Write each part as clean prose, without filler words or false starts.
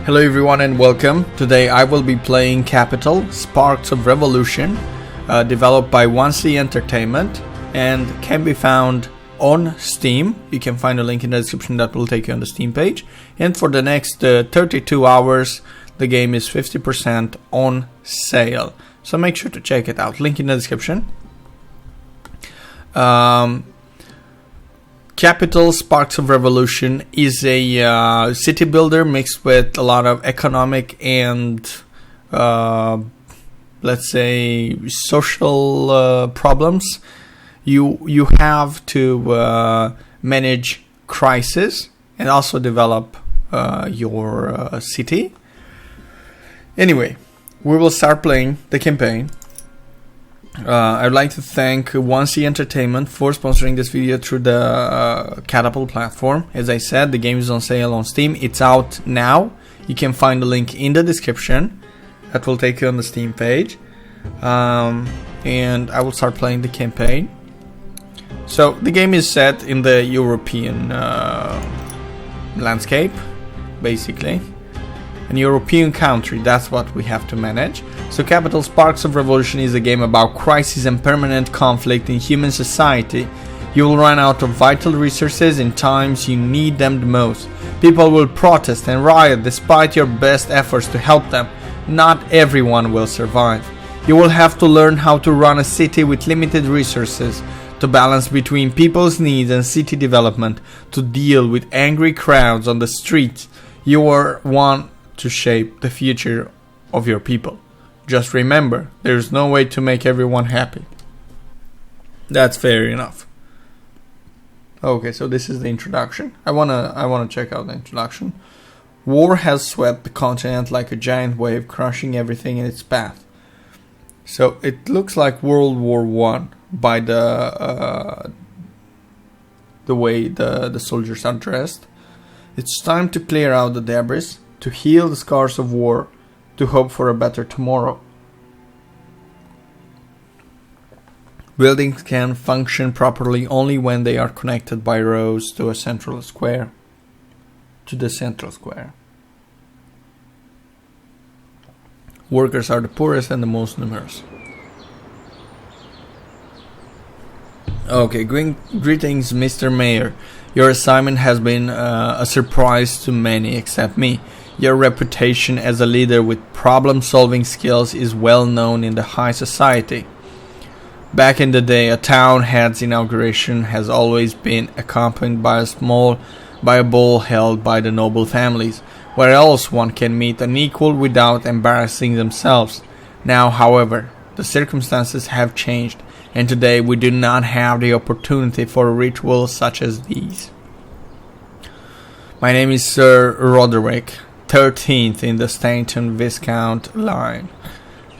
Hello everyone and welcome. Today I will be playing Kapital, Sparks of Revolution, developed by 1C Entertainment and can be found on Steam. You can find a link in the description that will take you on the Steam page. And for the next 32 hours, the game is 50% on sale. So make sure to check it out. Link in the description. Kapital, Sparks of Revolution is a city builder mixed with a lot of economic and let's say social problems. You have to manage crisis and also develop your city. Anyway, we will start playing the campaign. I'd like to thank 1C Entertainment for sponsoring this video through the Kapital platform. As I said, the game is on sale on Steam. It's out now. You can find the link in the description. That will take you on the Steam page. And I will start playing the campaign. So the game is set in the European landscape, basically. An European country, that's what we have to manage. So Kapital Sparks of Revolution is a game about crisis and permanent conflict in human society. You will run out of vital resources in times you need them the most. People will protest and riot despite your best efforts to help them. Not everyone will survive. You will have to learn how to run a city with limited resources, to balance between people's needs and city development, to deal with angry crowds on the streets. You are one to shape the future of your people. Just remember, there's no way to make everyone happy. That's fair enough. Okay, so this is the introduction. I wanna check out the introduction. War has swept the continent like a giant wave, crushing everything in its path. So it looks like World War I by the way the soldiers are dressed. It's time to clear out the debris, to heal the scars of war, to hope for a better tomorrow. Buildings can function properly only when they are connected by roads to a central square. Workers are the poorest and the most numerous. Okay, greetings, Mr. Mayor. Your assignment has been a surprise to many except me. Your reputation as a leader with problem-solving skills is well known in the high society. Back in the day, a town head's inauguration has always been accompanied by a ball held by the noble families, where else one can meet an equal without embarrassing themselves. Now, however, the circumstances have changed, and today we do not have the opportunity for rituals such as these. My name is Sir Roderick, 13th in the Stanton Viscount line.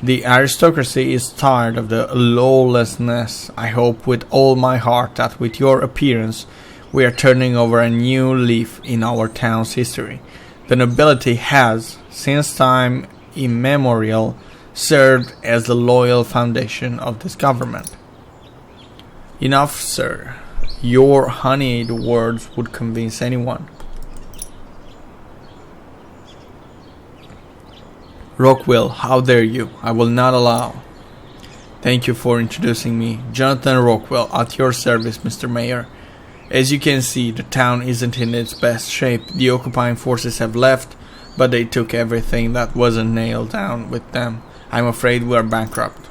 The aristocracy is tired of the lawlessness. I hope with all my heart that with your appearance we are turning over a new leaf in our town's history. The nobility has, since time immemorial, served as the loyal foundation of this government. Enough, sir. Your honeyed words would convince anyone. Rockwell, how dare you? I will not allow. Thank you for introducing me. Jonathan Rockwell, at your service, Mr. Mayor. As you can see, the town isn't in its best shape. The occupying forces have left, but they took everything that wasn't nailed down with them. I'm afraid we are bankrupt.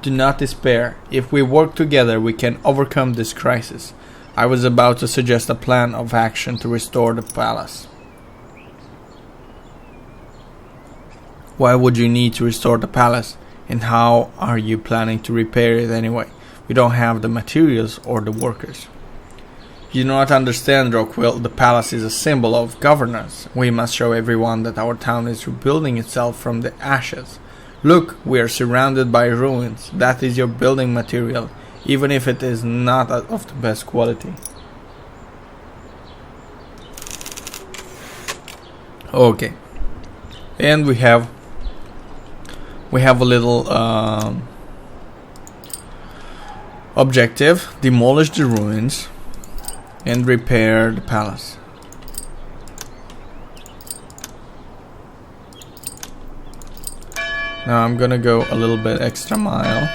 Do not despair. If we work together, we can overcome this crisis. I was about to suggest a plan of action to restore the palace. Why would you need to restore the palace? And how are you planning to repair it anyway? We don't have the materials or the workers. You do not understand, Rockwell. The palace is a symbol of governance. We must show everyone that our town is rebuilding itself from the ashes. Look, we are surrounded by ruins. That is your building material, even if it is not of the best quality. Okay. And we have a little objective: demolish the ruins and repair the palace. Now I'm gonna go a little bit extra mile.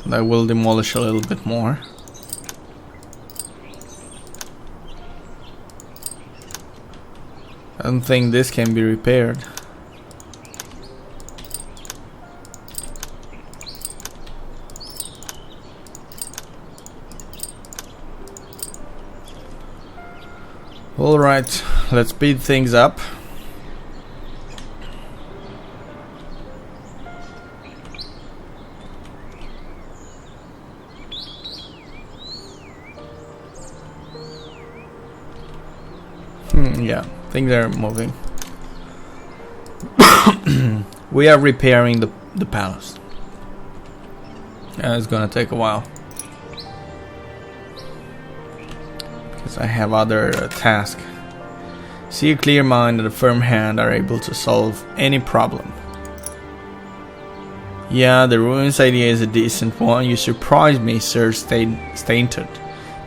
And I will demolish a little bit more. I don't think this can be repaired. Alright, let's speed things up. Yeah, things are moving. We are repairing the palace. It's gonna take a while. I have other tasks. See, a clear mind and a firm hand are able to solve any problem. Yeah, the ruins idea is a decent one. You surprise me, Sir Stainted.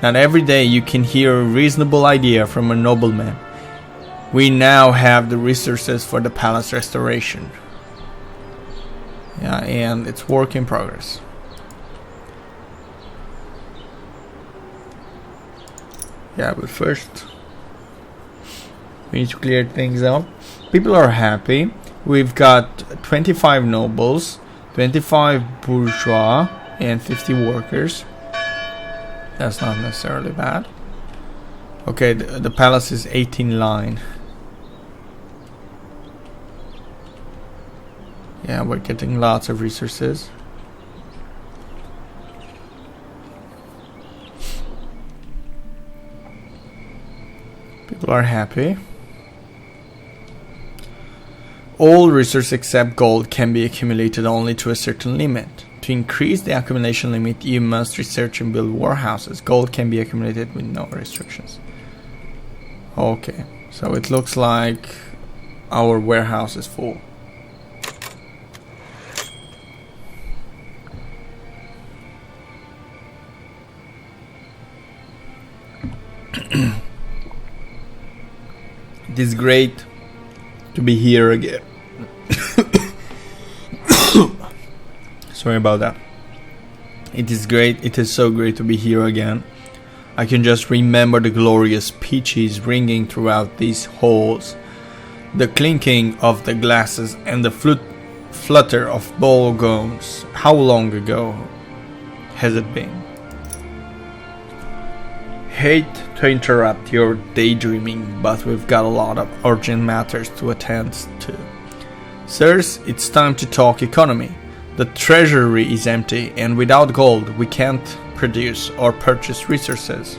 Not every day you can hear a reasonable idea from a nobleman. We now have the resources for the palace restoration. Yeah, and it's work in progress. Yeah, but first we need to clear things up. People are happy. We've got 25 nobles, 25 bourgeois, and 50 workers. That's not necessarily bad. Okay, the palace is 18 line. Yeah, we're getting lots of resources. People are happy. All resources except gold can be accumulated only to a certain limit. To increase the accumulation limit, you must research and build warehouses. Gold can be accumulated with no restrictions. Okay, so it looks like our warehouse is full. It is great to be here again. Sorry about that. It is great. It is so great to be here again. I can just remember the glorious pitches ringing throughout these halls, the clinking of the glasses and the flutter of ball gowns. How long ago has it been? Hate to interrupt your daydreaming, but we've got a lot of urgent matters to attend to. Sirs, it's time to talk economy. The treasury is empty, and without gold we can't produce or purchase resources.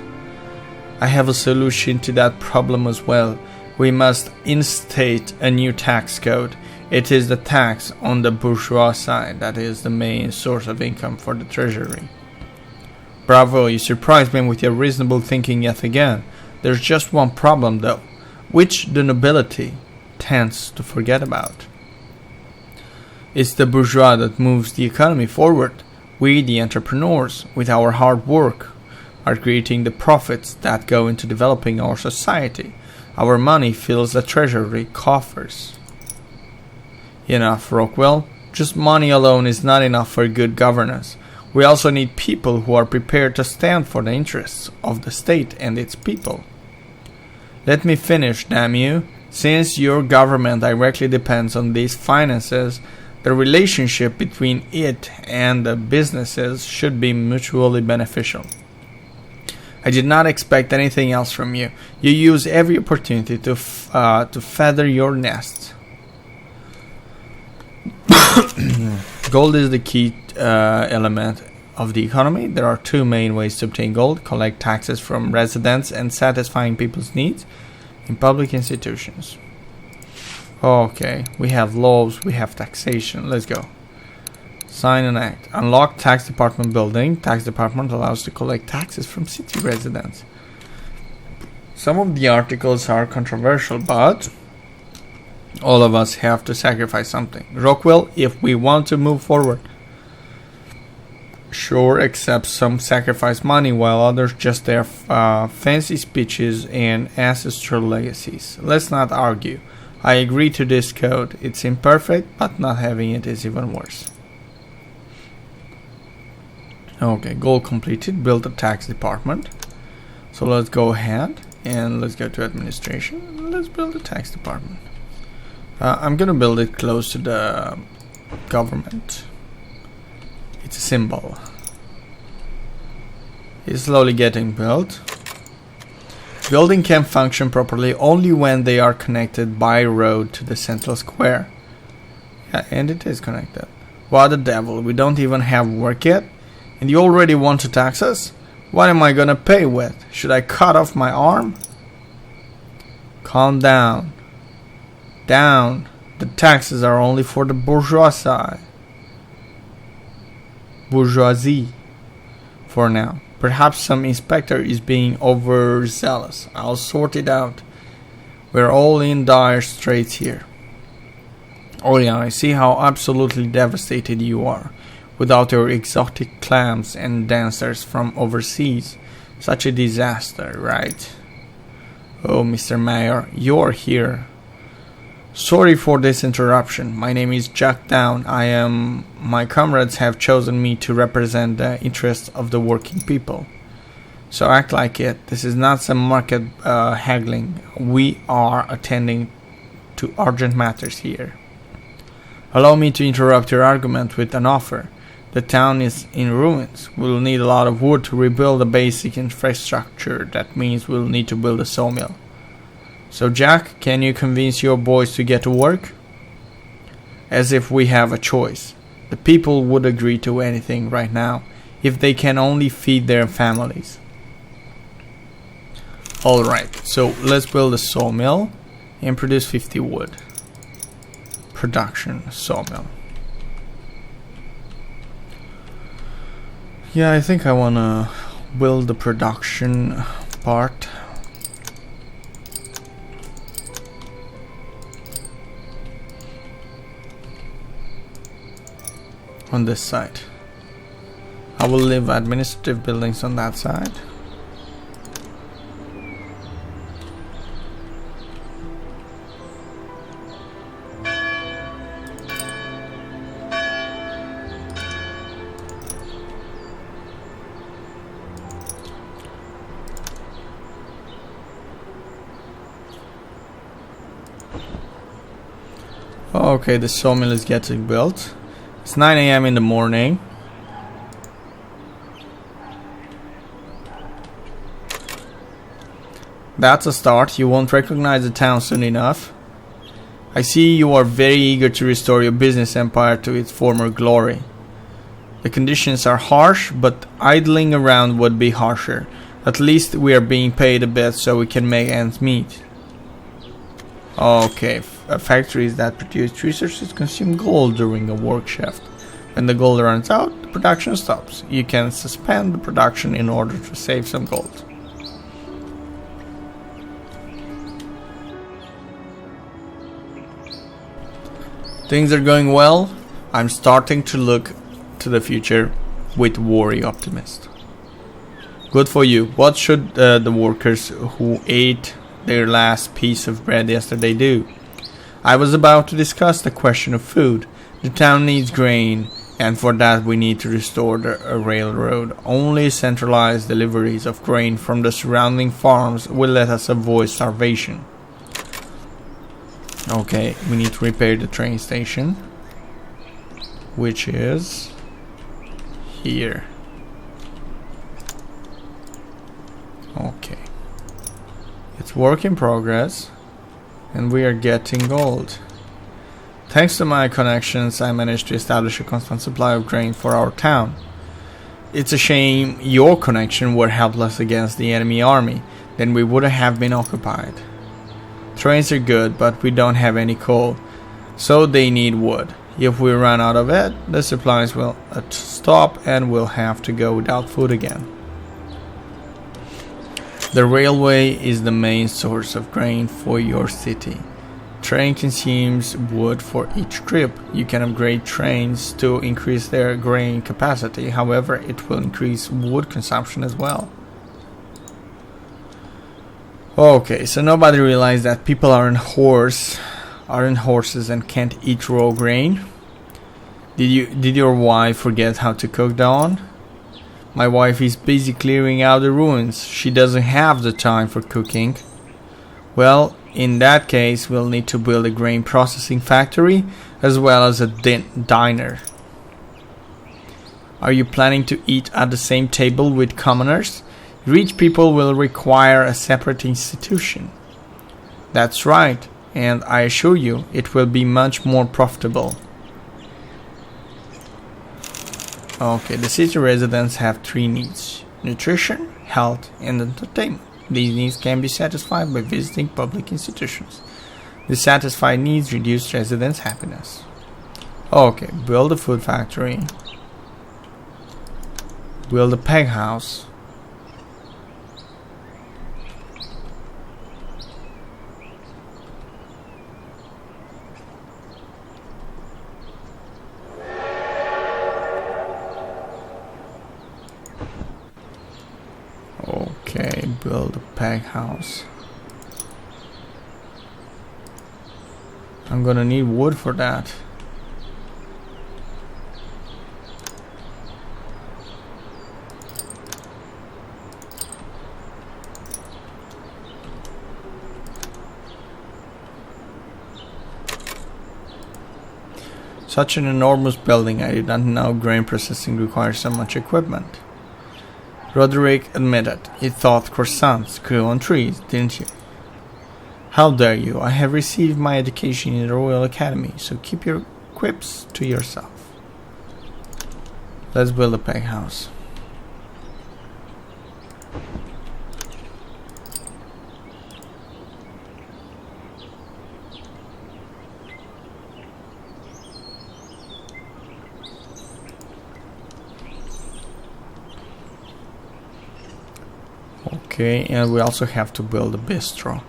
I have a solution to that problem as well. We must instate a new tax code. It is the tax on the bourgeois side that is the main source of income for the treasury. Bravo, you surprised me with your reasonable thinking yet again. There's just one problem though, which the nobility tends to forget about. It's the bourgeois that moves the economy forward. We, the entrepreneurs, with our hard work, are creating the profits that go into developing our society. Our money fills the treasury coffers. Enough, Rockwell. Just money alone is not enough for good governance. We also need people who are prepared to stand for the interests of the state and its people. Let me finish, damn you. Since your government directly depends on these finances, the relationship between it and the businesses should be mutually beneficial. I did not expect anything else from you. You use every opportunity to feather your nest. Gold is the key element of the economy. There are two main ways to obtain gold: collect taxes from residents and satisfying people's needs in public institutions. Okay, we have laws, we have taxation. Let's go. Sign an act. Unlock tax department building. Tax department allows to collect taxes from city residents. Some of the articles are controversial, but all of us have to sacrifice something. Rockwell, if we want to move forward, Sure, except some sacrifice money while others just their fancy speeches and ancestral legacies. Let's not argue. I agree to this code. It's imperfect, but not having it is even worse. Okay, goal completed. Build a tax department. So let's go ahead and let's go to administration. Let's build a tax department. I'm gonna build it close to the government. It's a symbol. It's slowly getting built. Building can function properly only when they are connected by road to the central square. Yeah, and it is connected. What the devil, we don't even have work yet? And you already want to tax us? What am I gonna pay with? Should I cut off my arm? Calm down. Down. The taxes are only for the bourgeoisie. For now. Perhaps some inspector is being overzealous. I'll sort it out. We're all in dire straits here. Oh yeah, I see how absolutely devastated you are. Without your exotic clams and dancers from overseas. Such a disaster, right? Oh, Mr. Mayor, you're here. Sorry for this interruption. My name is Jack Down. My comrades have chosen me to represent the interests of the working people. So act like it. This is not some market haggling. We are attending to urgent matters here. Allow me to interrupt your argument with an offer. The town is in ruins. We'll need a lot of wood to rebuild the basic infrastructure. That means we'll need to build a sawmill. So Jack, can you convince your boys to get to work? As if we have a choice. The people would agree to anything right now if they can only feed their families. Alright, so let's build a sawmill and produce 50 wood. Production sawmill. Yeah, I think I wanna build the production part. On this side. I will leave administrative buildings on that side. Okay, the sawmill is getting built. It's 9 AM in the morning. That's a start. You won't recognize the town soon enough. I see you are very eager to restore your business empire to its former glory. The conditions are harsh, but idling around would be harsher. At least we are being paid a bit so we can make ends meet. Okay, factories that produce resources consume gold during a work shift. When the gold runs out, the production stops. You can suspend the production in order to save some gold. Things are going well. I'm starting to look to the future with worry optimist. Good for you. What should the workers who ate their last piece of bread yesterday do? I was about to discuss the question of food. The town needs grain, and for that we need to restore the railroad. Only centralized deliveries of grain from the surrounding farms will let us avoid starvation. Okay, we need to repair the train station, which is here. Okay. It's work in progress, and we are getting gold. Thanks to my connections, I managed to establish a constant supply of grain for our town. It's a shame your connection were helpless against the enemy army, then we would have been occupied. Trains are good, but we don't have any coal, so they need wood. If we run out of it, the supplies will stop and we'll have to go without food again. The railway is the main source of grain for your city. Train consumes wood for each trip. You can upgrade trains to increase their grain capacity. However, it will increase wood consumption as well. Okay, so nobody realized that people aren't horses and can't eat raw grain. Did your wife forget how to cook, Dawn? My wife is busy clearing out the ruins. She doesn't have the time for cooking. Well, in that case, we'll need to build a grain processing factory as well as a diner. Are you planning to eat at the same table with commoners? Rich people will require a separate institution. That's right, and I assure you, it will be much more profitable. Okay, the city residents have 3 needs: nutrition, health, and entertainment. These needs can be satisfied by visiting public institutions. The satisfied needs reduce residents' happiness. Okay, build a food factory. Build a peg house. Okay, build a peg house. I'm gonna need wood for that. Such an enormous building, I did not know grain processing requires so much equipment. Roderick admitted, "You thought croissants grew on trees, didn't you?" "How dare you? I have received my education in the Royal Academy, so keep your quips to yourself." Let's build a peg house. Okay, and we also have to build a bistro,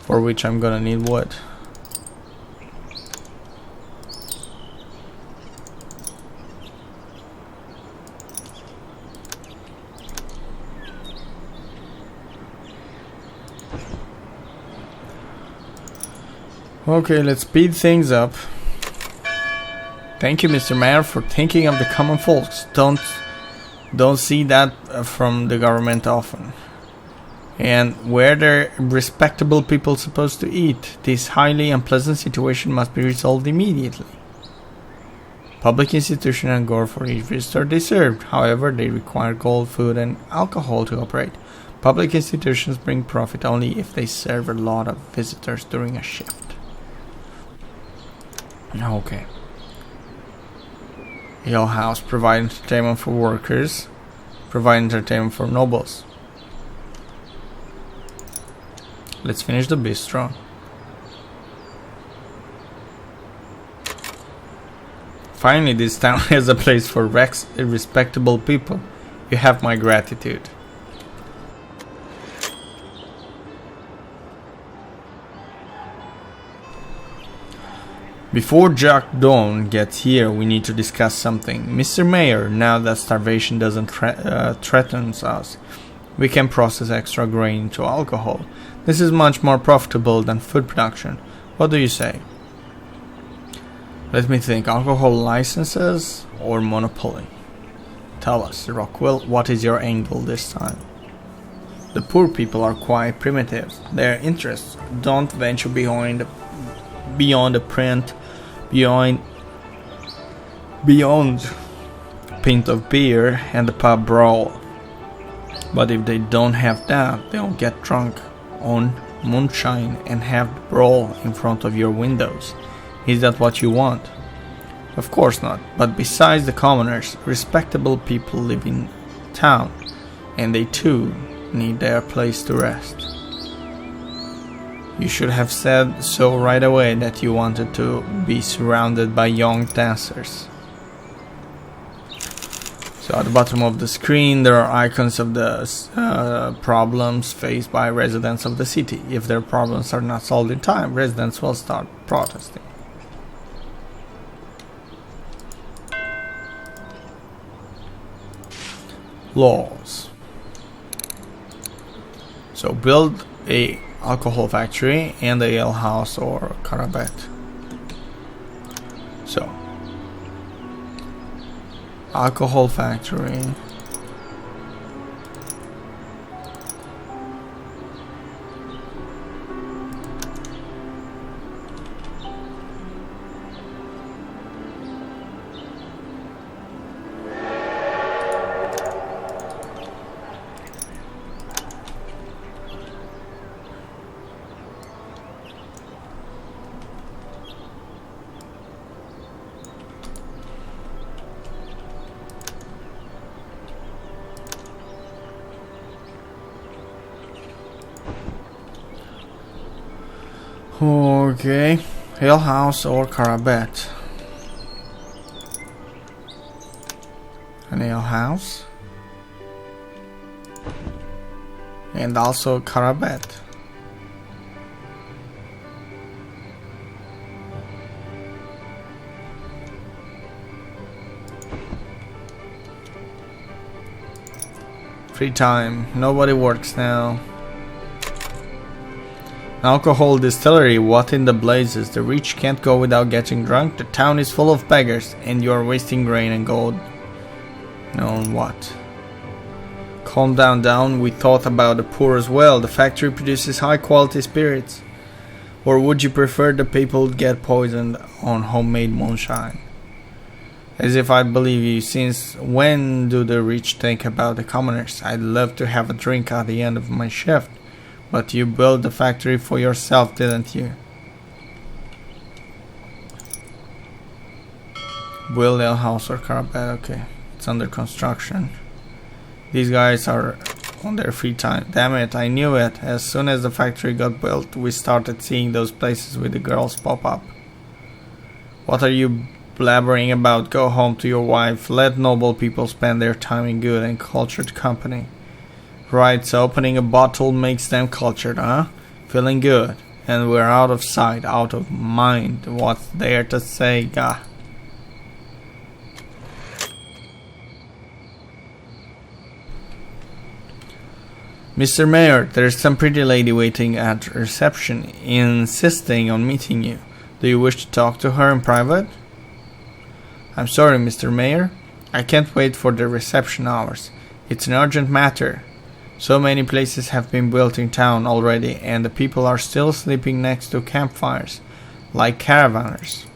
for which I'm gonna need wood. Okay, let's speed things up. Thank you, Mr. Mayor, for thinking of the common folks. Don't see that from the government often. And where are respectable people supposed to eat? This highly unpleasant situation must be resolved immediately. Public institutions and gore for each visitor they serve. However, they require gold, food, and alcohol to operate. Public institutions bring profit only if they serve a lot of visitors during a shift. Okay. Ale house, provide entertainment for workers. Provide entertainment for nobles. Let's finish the bistro. Finally, this town has a place for respectable people. You have my gratitude. Before Jack Dawn gets here, we need to discuss something. Mr. Mayor, now that starvation doesn't threaten us, we can process extra grain into alcohol. This is much more profitable than food production. What do you say? Let me think. Alcohol licenses or monopoly? Tell us, Rockwell, what is your angle this time? The poor people are quite primitive. Their interests don't venture beyond the print, beyond pint of beer and the pub brawl. But if they don't have that, they'll get drunk on moonshine and have the brawl in front of your windows. Is that what you want? Of course not. But besides the commoners, respectable people live in town, and they too need their place to rest. You should have said so right away that you wanted to be surrounded by young dancers. So at the bottom of the screen there are icons of the problems faced by residents of the city. If their problems are not solved in time, residents will start protesting. Laws. So build a alcohol factory and a ale house or karabet. So alcohol factory, okay, ale house or karabet. An ale house and also karabet. Free time, nobody works now. Alcohol distillery, what in the blazes? The rich can't go without getting drunk. The town is full of beggars and you are wasting grain and gold. No, what? Calm down, we thought about the poor as well. The factory produces high quality spirits. Or would you prefer the people get poisoned on homemade moonshine? As if I believe you, since when do the rich think about the commoners? I'd love to have a drink at the end of my shift. But you built the factory for yourself, didn't you? Build a house or carpet. Okay, it's under construction. These guys are on their free time. Damn it, I knew it. As soon as the factory got built, we started seeing those places with the girls pop up. What are you blabbering about? Go home to your wife. Let noble people spend their time in good and cultured company. Right, so opening a bottle makes them cultured, huh? Feeling good. And we're out of sight, out of mind. What's there to say, gah? Mr. Mayor, there's some pretty lady waiting at reception, insisting on meeting you. Do you wish to talk to her in private? I'm sorry, Mr. Mayor. I can't wait for the reception hours. It's an urgent matter. So many places have been built in town already, and the people are still sleeping next to campfires, like caravanners.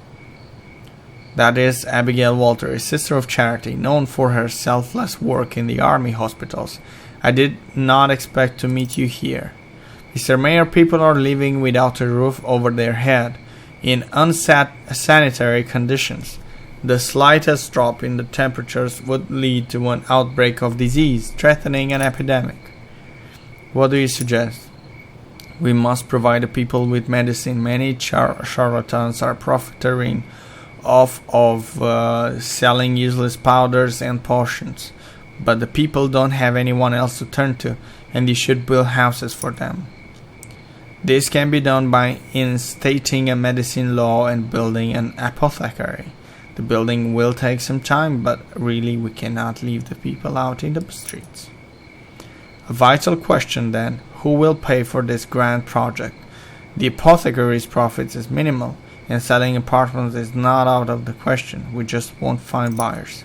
That is Abigail Walter, a sister of charity, known for her selfless work in the army hospitals. I did not expect to meet you here. Mr. Mayor, people are living without a roof over their head, in unsanitary conditions. The slightest drop in the temperatures would lead to an outbreak of disease, threatening an epidemic. What do you suggest? We must provide the people with medicine. Many charlatans are profiteering off of selling useless powders and potions. But the people don't have anyone else to turn to, and you should build houses for them. This can be done by instating a medicine law and building an apothecary. The building will take some time, but really we cannot leave the people out in the streets. A vital question then, who will pay for this grand project? The apothecary's profits is minimal, and selling apartments is not out of the question. We just won't find buyers.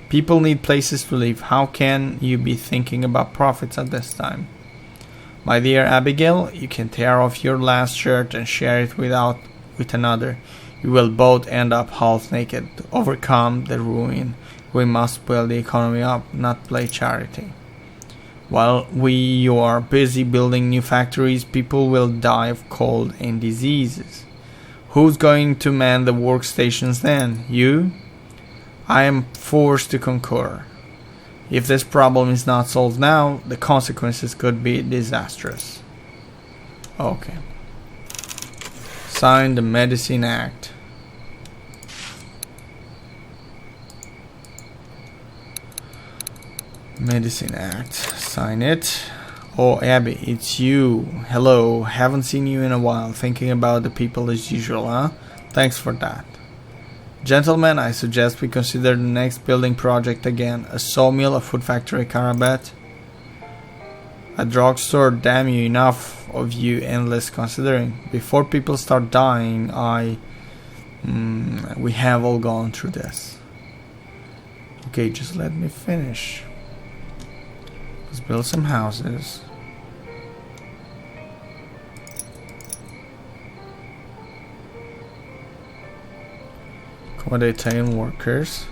People need places to live. How can you be thinking about profits at this time? My dear Abigail, you can tear off your last shirt and share it with another. You will both end up half naked. To overcome the ruin, we must build the economy up, not play charity. While you are busy building new factories, people will die of cold and diseases. Who's going to man the workstations then? You? I am forced to concur. If this problem is not solved now, the consequences could be disastrous. Okay. Sign the Medicine Act. Medicine Act. Sign it. Oh, Abby, it's you. Hello. Haven't seen you in a while. Thinking about the people as usual, huh? Thanks for that. Gentlemen, I suggest we consider the next building project again. A sawmill, a food factory, Karabat. A drugstore, damn you, enough of you endless considering. Before people start dying, we have all gone through this. Okay, just let me finish. Let's build some houses. Accommodate Italian workers.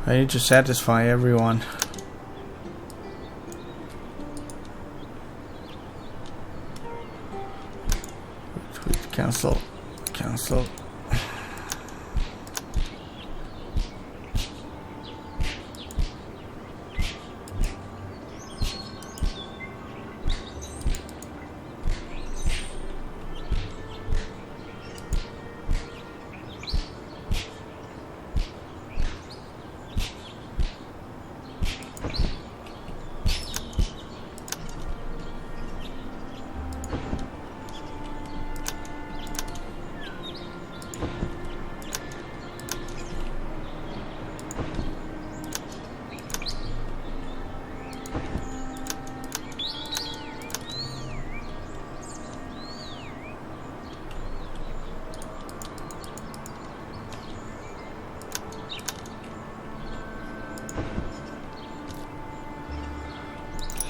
I need to satisfy everyone. Cancel. Cancel.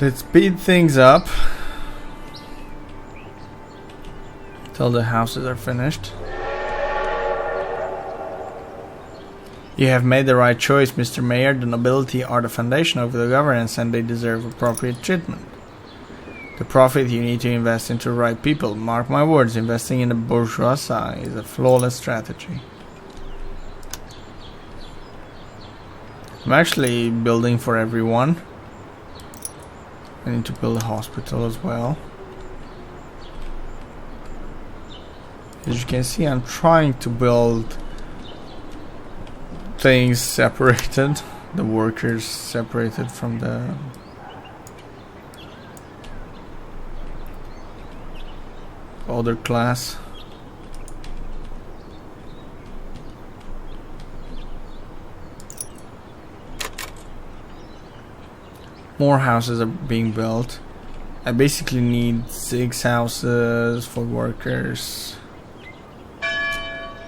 Let's speed things up till the houses are finished. You have made the right choice, Mr. Mayor. The nobility are the foundation of the governance and they deserve appropriate treatment. The profit you need to invest into the right people. Mark my words, investing in the bourgeoisie is a flawless strategy. I'm actually building for everyone. I need to build a hospital as well. As you can see, I'm trying to build things separated. The workers separated from the other class. More houses are being built. I basically need 6 houses for workers,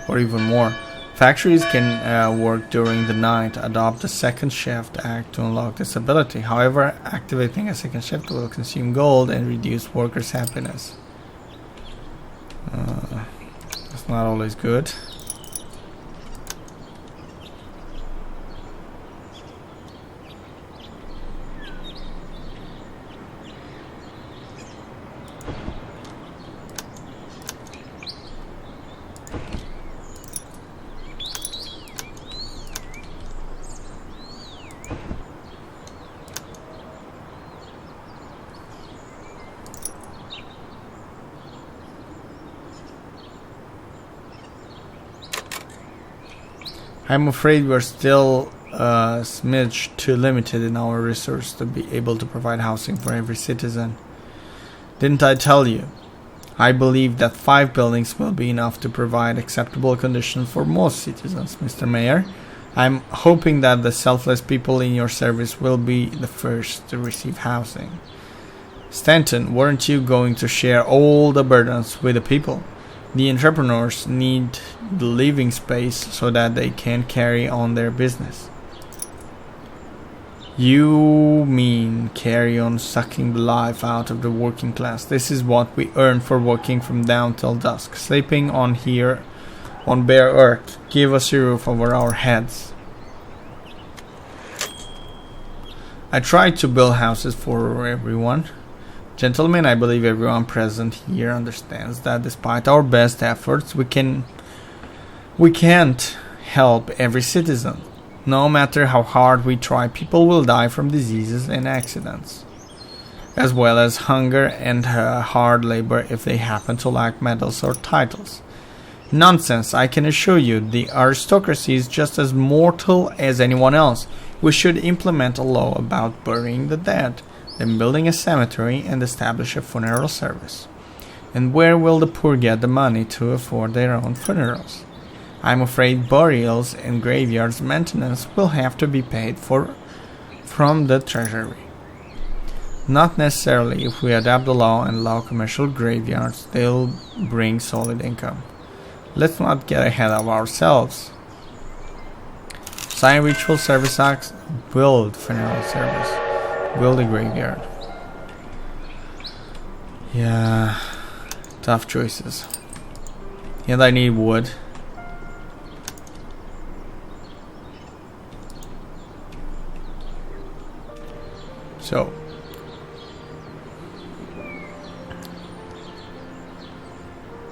or even more. Factories can work during the night. Adopt a second shift act to unlock this ability. However, activating a second shift will consume gold and reduce workers' happiness. That's not always good. I'm afraid we're still a smidge too limited in our resource to be able to provide housing for every citizen. Didn't I tell you? I believe that 5 buildings will be enough to provide acceptable conditions for most citizens, Mr. Mayor. I'm hoping that the selfless people in your service will be the first to receive housing. Stanton, weren't you going to share all the burdens with the people? The entrepreneurs need the living space so that they can carry on their business. You mean carry on sucking the life out of the working class? This is what we earn for working from dawn till dusk, sleeping on here on bare earth. Give us a roof over our heads. I tried to build houses for everyone. Gentlemen, I believe everyone present here understands that despite our best efforts, we can't help every citizen. No matter how hard we try, people will die from diseases and accidents, as well as hunger and hard labor if they happen to lack medals or titles. Nonsense, I can assure you, the aristocracy is just as mortal as anyone else. We should implement a law about burying the dead, then building a cemetery and establish a funeral service. And where will the poor get the money to afford their own funerals? I'm afraid burials and graveyards maintenance will have to be paid for from the treasury. Not necessarily. If we adapt the law and allow commercial graveyards, they'll bring solid income. Let's not get ahead of ourselves. Sign Ritual Service Acts, build funeral service, build a graveyard. Yeah, tough choices. And I need wood. So,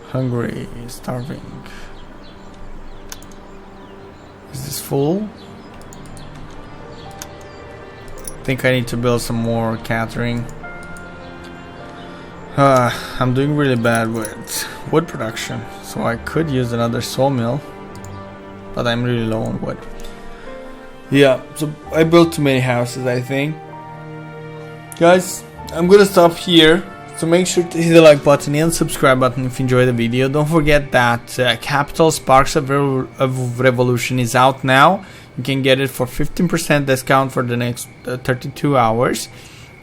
hungry, starving. Is this full? I think I need to build some more catering. I'm doing really bad with wood production, so I could use another sawmill, but I'm really low on wood. Yeah, so I built too many houses, I think. Guys, I'm gonna stop here, so make sure to hit the like button and subscribe button if you enjoyed the video. Don't forget that Kapital Sparks of Revolution is out now. You can get it for 15% discount for the next 32 hours.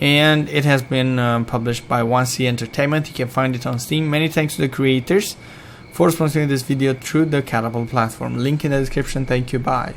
And it has been published by 1C Entertainment. You can find it on Steam. Many thanks to the creators for sponsoring this video through the Kapital platform. Link in the description. Thank you. Bye.